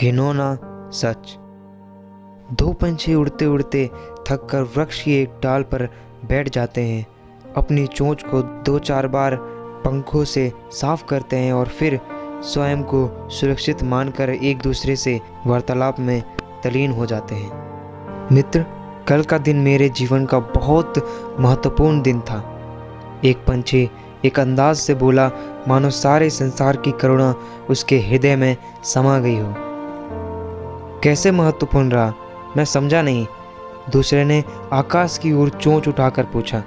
घिनौना सच। दो पंछी उड़ते उड़ते थक कर वृक्ष की एक डाल पर बैठ जाते हैं। अपनी चोंच को दो चार बार पंखों से साफ करते हैं और फिर स्वयं को सुरक्षित मानकर एक दूसरे से वार्तालाप में तल्लीन हो जाते हैं। मित्र, कल का दिन मेरे जीवन का बहुत महत्वपूर्ण दिन था। एक पंछी एक अंदाज से बोला मानो सारे संसार की करुणा उसके हृदय में समा गई हो। कैसे महत्वपूर्ण रहा, मैं समझा नहीं। दूसरे ने आकाश की ओर चोंच उठाकर पूछा।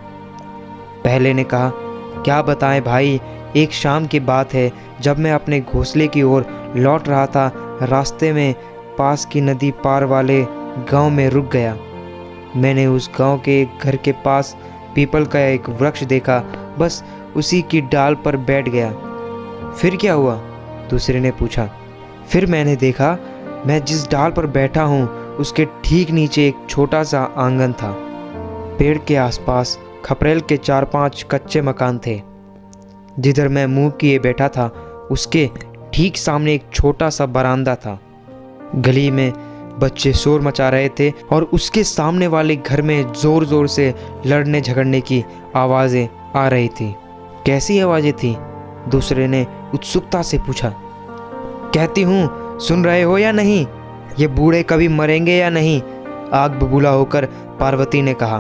पहले ने कहा, क्या बताएं भाई, एक शाम की बात है, जब मैं अपने घोंसले की ओर लौट रहा था, रास्ते में पास की नदी पार वाले गांव में रुक गया। मैंने उस गांव के एक घर के पास पीपल का एक वृक्ष देखा, बस उसी की डाल पर बैठ गया। फिर क्या हुआ? दूसरे ने पूछा। फिर मैंने देखा, मैं जिस डाल पर बैठा हूँ उसके ठीक नीचे एक छोटा सा आंगन था। पेड़ के आसपास खपरेल के 4-5 कच्चे मकान थे। जिधर मैं मुंह किए बैठा था उसके ठीक सामने एक छोटा सा बरामदा था। गली में बच्चे शोर मचा रहे थे और उसके सामने वाले घर में जोर जोर से लड़ने झगड़ने की आवाज़ें आ रही थी। कैसी आवाज़ें थी? दूसरे ने उत्सुकता से पूछा। कहती हूँ, सुन रहे हो या नहीं? ये बूढ़े कभी मरेंगे या नहीं? आग बबूला होकर पार्वती ने कहा।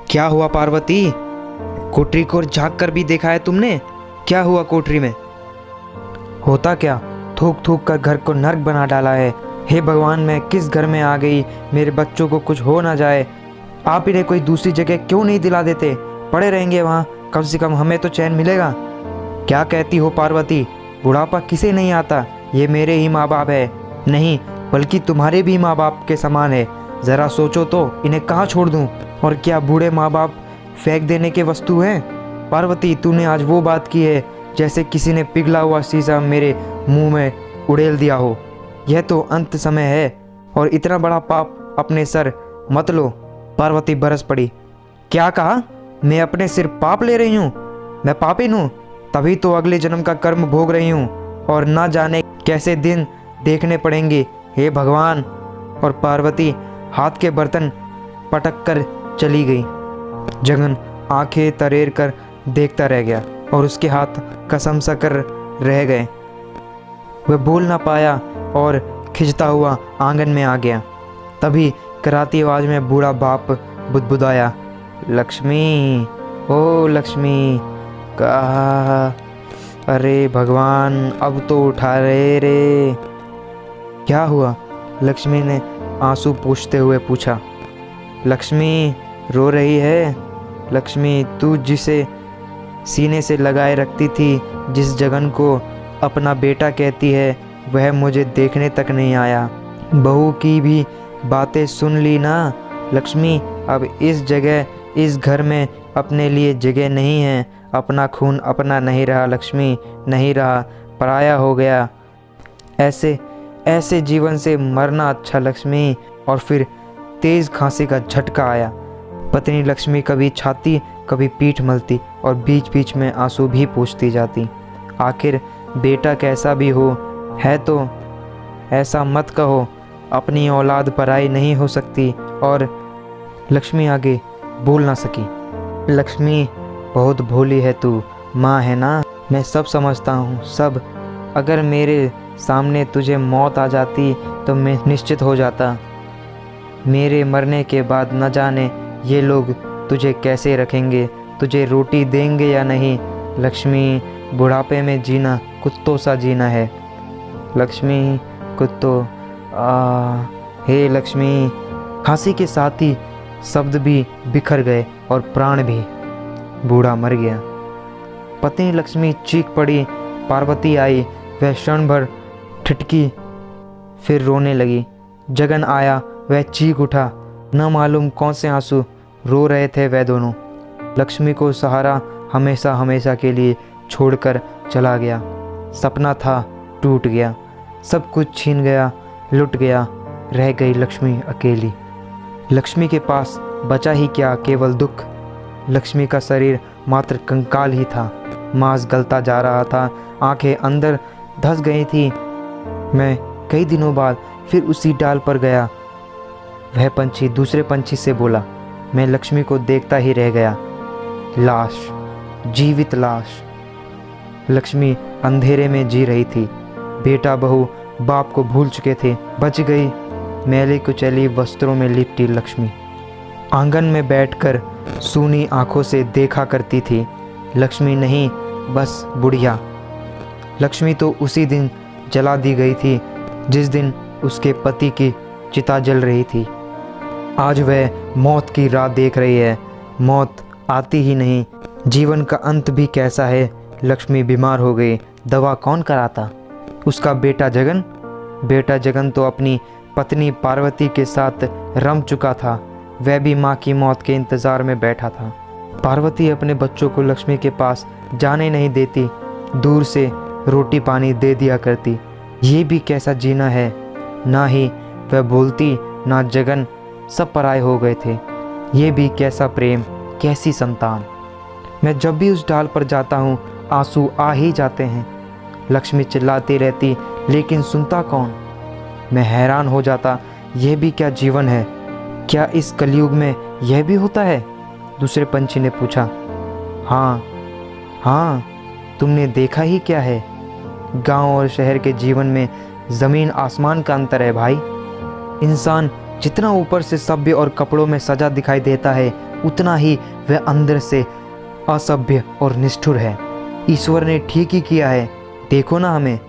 क्या हुआ पार्वती? कोठरी को झांक कर भी देखा है तुमने? क्या हुआ कोठरी में? होता क्या, थूक थूक कर घर को नर्क बना डाला है। हे भगवान, मैं किस घर में आ गई, मेरे बच्चों को कुछ हो ना जाए। आप इन्हें कोई दूसरी जगह क्यों नहीं दिला देते? पड़े रहेंगे वहाँ, कम से कम हमें तो चैन मिलेगा। क्या कहती हो पार्वती? बुढ़ापा किसे नहीं आता? ये मेरे ही माँ बाप है, नहीं बल्कि तुम्हारे भी माँ बाप के समान है। ज़रा सोचो तो, इन्हें कहाँ छोड़ दूँ? और क्या बूढ़े माँ बाप फेंक देने के वस्तु हैं? पार्वती, तूने आज वो बात की है जैसे किसी ने पिघला हुआ शीशा मेरे मुंह में उड़ेल दिया हो। यह तो अंत समय है और इतना बड़ा पाप अपने सर मत लो। पार्वती बरस पड़ी। क्या कहा? मैं अपने सिर पाप ले रही हूँ? मैं पापिन हूँ? तभी तो अगले जन्म का कर्म भोग रही हूँ और ना जाने कैसे दिन देखने पड़ेंगे। हे भगवान! और पार्वती हाथ के बर्तन पटक कर चली गई। जगन आंखें तरेर कर देखता रह गया और उसके हाथ कसम सा कर रह गए। वह बोल ना पाया और खिंचता हुआ आंगन में आ गया। तभी कराती आवाज में बूढ़ा बाप बुदबुदाया, लक्ष्मी, ओ लक्ष्मी। कहा, अरे भगवान, अब तो उठा रहे रे। क्या हुआ? लक्ष्मी ने आंसू पोंछते हुए पूछा। लक्ष्मी रो रही है। लक्ष्मी, तू जिसे सीने से लगाए रखती थी, जिस जगन को अपना बेटा कहती है, वह मुझे देखने तक नहीं आया। बहू की भी बातें सुन ली ना लक्ष्मी? अब इस जगह, इस घर में अपने लिए जगह नहीं है। अपना खून अपना नहीं रहा लक्ष्मी, नहीं रहा, पराया हो गया। ऐसे जीवन से मरना अच्छा लक्ष्मी। और फिर तेज खांसी का झटका आया। पत्नी लक्ष्मी कभी छाती कभी पीठ मलती और बीच बीच में आंसू भी पोंछती जाती। आखिर बेटा कैसा भी हो, है तो ऐसा मत कहो, अपनी औलाद पराई नहीं हो सकती। और लक्ष्मी आगे बोल ना सकी। लक्ष्मी, बहुत भोली है तू, माँ है ना, मैं सब समझता हूँ, सब। अगर मेरे सामने तुझे मौत आ जाती तो मैं निश्चित हो जाता। मेरे मरने के बाद न जाने ये लोग तुझे कैसे रखेंगे, तुझे रोटी देंगे या नहीं। लक्ष्मी, बुढ़ापे में जीना कुत्तों सा जीना है। लक्ष्मी, कुत्तों, हे लक्ष्मी। खांसी के साथ ही शब्द भी बिखर गए और प्राण भी। बूढ़ा मर गया। पत्नी लक्ष्मी चीख पड़ी। पार्वती आई, वह क्षण भर ठिठकी, फिर रोने लगी। जगन आया, वह चीख उठा। न मालूम कौन से आंसू रो रहे थे वह दोनों। लक्ष्मी को सहारा हमेशा हमेशा के लिए छोड़कर चला गया। सपना था, टूट गया। सब कुछ छीन गया, लुट गया। रह गई लक्ष्मी अकेली। लक्ष्मी के पास बचा ही क्या, केवल दुख। लक्ष्मी का शरीर मात्र कंकाल ही था। मांस गलता जा रहा था, आंखें अंदर धंस गई थी। मैं कई दिनों बाद फिर उसी डाल पर गया। वह पंछी दूसरे पंछी से बोला, मैं लक्ष्मी को देखता ही रह गया। लाश, जीवित लाश। लक्ष्मी अंधेरे में जी रही थी। बेटा बहू बाप को भूल चुके थे। बच गई मैले कुचैली वस्त्रों में लिपटी लक्ष्मी। आंगन में बैठकर सूनी आंखों से देखा करती थी। लक्ष्मी नहीं, बस बुढ़िया। लक्ष्मी तो उसी दिन जला दी गई थी जिस दिन उसके पति की चिता जल रही थी। आज वह मौत की राह देख रही है। मौत आती ही नहीं। जीवन का अंत भी कैसा है। लक्ष्मी बीमार हो गई। दवा कौन कराता? उसका बेटा जगन। बेटा जगन तो अपनी पत्नी पार्वती के साथ रम चुका था। वह भी माँ की मौत के इंतज़ार में बैठा था। पार्वती अपने बच्चों को लक्ष्मी के पास जाने नहीं देती। दूर से रोटी पानी दे दिया करती। ये भी कैसा जीना है। ना ही वह बोलती, ना जगन, सब पराए हो गए थे। ये भी कैसा प्रेम, कैसी संतान। मैं जब भी उस डाल पर जाता हूँ आंसू आ ही जाते हैं। लक्ष्मी चिल्लाती रहती, लेकिन सुनता कौन। मैं हैरान हो जाता, यह भी क्या जीवन है। क्या इस कलयुग में यह भी होता है? दूसरे पंछी ने पूछा। हाँ हाँ, तुमने देखा ही क्या है। गांव और शहर के जीवन में ज़मीन आसमान का अंतर है भाई। इंसान जितना ऊपर से सभ्य और कपड़ों में सजा दिखाई देता है, उतना ही वह अंदर से असभ्य और निष्ठुर है। ईश्वर ने ठीक ही किया है। देखो ना हमें,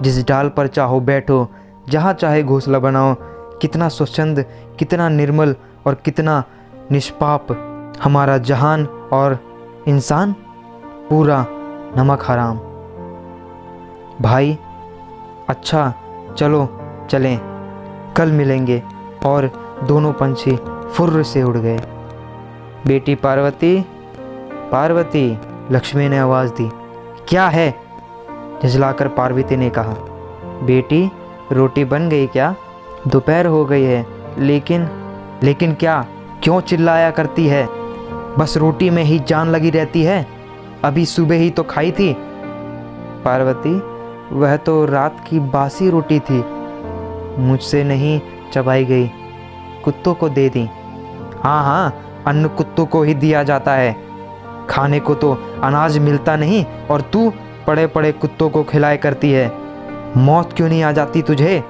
जिस डाल पर चाहो बैठो, जहाँ चाहे घोंसला बनाओ। कितना स्वच्छंद, कितना निर्मल और कितना निष्पाप हमारा जहान, और इंसान पूरा नमक हराम। भाई अच्छा, चलो चलें, कल मिलेंगे। और दोनों पंछी फुर्र से उड़ गए। बेटी पार्वती, पार्वती, लक्ष्मी ने आवाज़ दी। क्या है? झिझलाकर पार्वती ने कहा। बेटी, रोटी बन गई क्या? दोपहर हो गई है। लेकिन क्या? क्यों चिल्लाया करती है? बस रोटी में ही जान लगी रहती है। अभी सुबह ही तो खाई थी। पार्वती, वह तो रात की बासी रोटी थी। मुझसे नहीं चबाई गई, कुत्तों को दे दी। हाँ हाँ, अन्न कुत्तों को ही दिया जाता है। खाने को तो अनाज मिलता नहीं, और तू पड़े पड़े कुत्तों को खिलाए करती है। मौत क्यों नहीं आ जाती तुझे?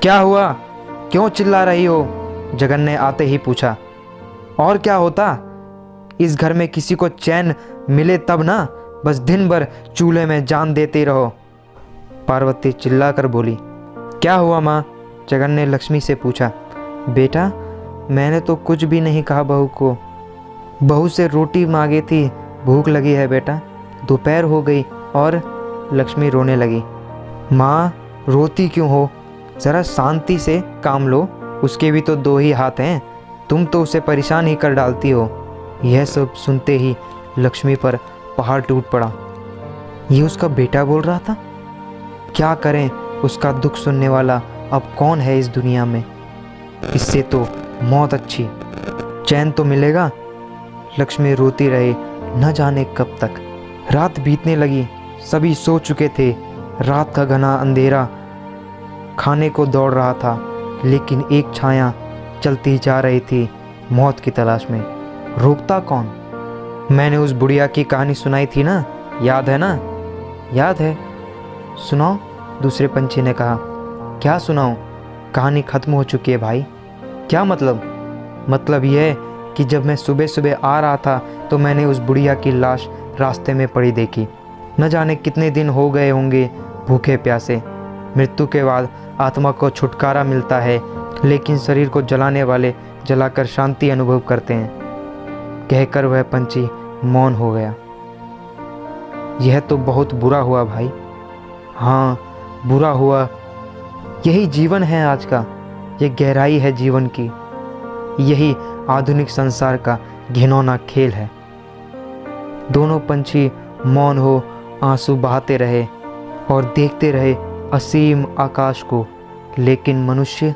क्या हुआ? क्यों चिल्ला रही हो? जगन ने आते ही पूछा। और क्या होता? इस घर में किसी को चैन मिले तब ना, बस दिन भर चूल्हे में जान देते रहो। पार्वती चिल्लाकर बोली। क्या हुआ माँ? जगन ने लक्ष्मी से पूछा। बेटा, मैंने तो कुछ भी नहीं कहा बहू को। बहू से रोटी मांगी थी, भूख लगी है बेटा। दोपहर हो गई। और लक्ष्मी रोने लगी। माँ, रोती क्यों हो? ज़रा शांति से काम लो। उसके भी तो दो ही हाथ हैं। तुम तो उसे परेशान ही कर डालती हो। यह सब सुनते ही लक्ष्मी पर पहाड़ टूट पड़ा। ये उसका बेटा बोल रहा था। क्या करें, उसका दुख सुनने वाला अब कौन है इस दुनिया में। इससे तो मौत अच्छी। चैन तो मिलेगा। लक्ष्मी रोती रही, न जाने कब तक। रात बीतने लगी। सभी सो चुके थे। रात का घना अंधेरा खाने को दौड़ रहा था, लेकिन एक छाया चलती जा रही थी मौत की तलाश में। रोकता कौन? मैंने उस बुढ़िया की कहानी सुनाई थी ना, याद है ना? याद है। सुनाओ, दूसरे पंछी ने कहा। क्या सुनाऊं? कहानी खत्म हो चुकी है भाई। क्या मतलब? मतलब यह कि जब मैं सुबह सुबह आ रहा था तो मैंने उस बुढ़िया की लाश रास्ते में पड़ी देखी। न जाने कितने दिन हो गए होंगे भूखे प्यासे। मृत्यु के बाद आत्मा को छुटकारा मिलता है, लेकिन शरीर को जलाने वाले जलाकर शांति अनुभव करते हैं। कहकर वह पंछी मौन हो गया। यह तो बहुत बुरा हुआ भाई। हाँ, बुरा हुआ। यही जीवन है आज का। यह गहराई है जीवन की। यही आधुनिक संसार का घिनौना खेल है। दोनों पंछी मौन हो आंसू बहाते रहे और देखते रहे असीम आकाश को। लेकिन मनुष्य